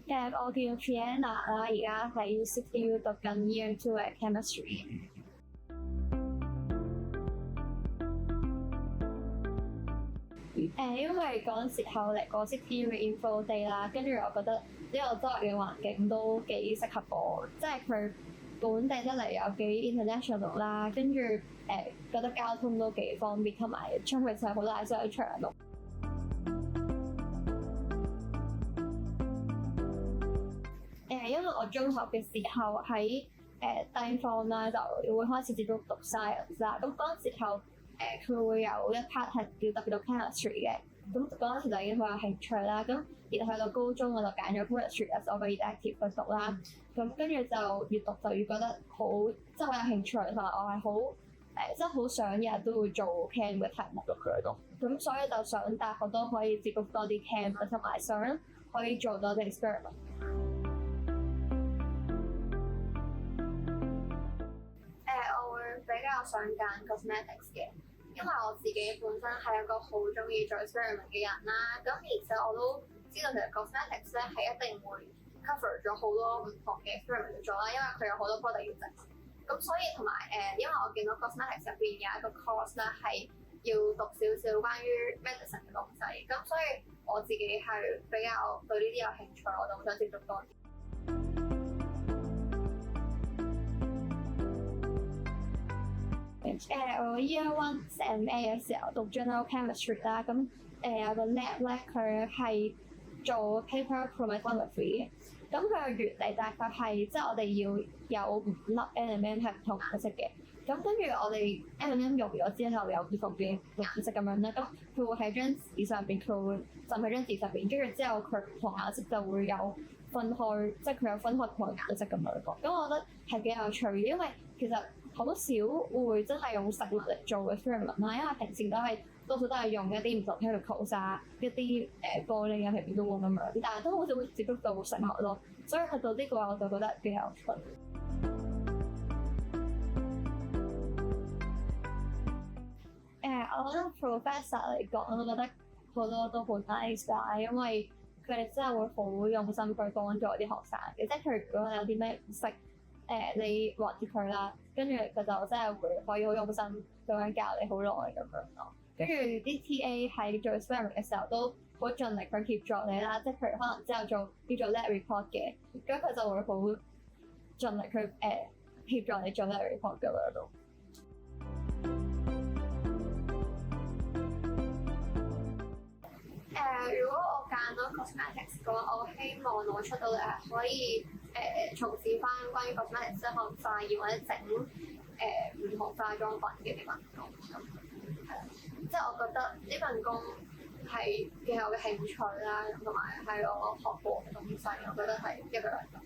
我叫 Piana 啦，而家喺 CityU 讀緊 Year 2嘅 Chemistry。因為嗰陣時候嚟過 CityU 嘅 Info Day 啦，跟住我覺得呢個周圍嘅環境都幾適合我，即係佢本地得嚟有幾 international 啦，跟住覺得交通都幾方便，同埋出去就係好大商場咯。因為我中學嘅時候喺地方啦，就會開始接觸讀 science 啦。咁嗰陣時候佢會有一 part 係叫特別讀 chemistry 嘅，咁嗰陣時就已經好有興趣啦。咁然後去到高中我就揀咗 chemistry as 我個 elective 去讀啦。咁跟住就越讀就越覺得好，即係好有興趣，同埋我係好即係好想日日都會做 chem 嘅題目。咁所以就想大學都可以接觸多啲 chem， 同埋想可以做多啲 experiment。我會比較想揀 cosmetics 嘅，因為我自己本身係一個好中意做 experiment 嘅人啦。咁而且我都知道其實 cosmetics 咧係一定會 cover 咗好多唔同嘅 experiment 要做啦，因為佢有好多 product 要整。咁所以同埋因為我見到 cosmetics 入邊有一個 course 咧係要讀少少關於 medicine 嘅東西，咁所以我自己係比較對呢啲有興趣，我就好想接觸多啲。我 Year 1 Sem A 嘅時候讀 General Chemistry 啦，咁有個 lab 咧，佢係做 paper chromatography 嘅。咁佢嘅原理大概係即係我哋要有5粒 NMM 係唔同顏色嘅。咁跟住我哋 NMM 用咗之後有唔同嘅顏色咁樣咧，咁佢會喺張紙上邊，佢會浸喺張紙上邊，跟住之後佢唔同顏色就會有分開，即係佢有分開唔同顏色咁樣講。咁我覺得係幾有趣，因為其實好少會真係用實物嚟做 experiment 啦，因為平時多數都係用一啲唔同 chemicals 啊，一啲玻璃啊、皮片都咁樣，但係都好少會接觸到實物咯。所以去到呢個我就覺得幾有趣。我覺得 professor 嚟講，我覺得好多都好 nice 㗎，因為佢哋真係會好用心去幫助啲學生嘅，即係佢如果有啲咩唔識，你話住佢啦，跟住佢就真係會可以好用心咁樣教你好耐咁樣咯。跟住啲 TA 喺做 experiment 嘅時候都好盡力去協助你啦，即係譬如可能之後做叫做 lab report 嘅，咁佢就會好盡力去協助你做 lab report 咁樣咯。如果我揀到 cosmetics 嘅話，我希望我出到嚟係可以從事翻關於 cosmetics 即係可能化驗或者整唔同化妝品嘅呢份工咁。係啦，即係我覺得呢份工係幾有嘅興趣啦，同埋係我學過嘅東西，我覺得係一個良心。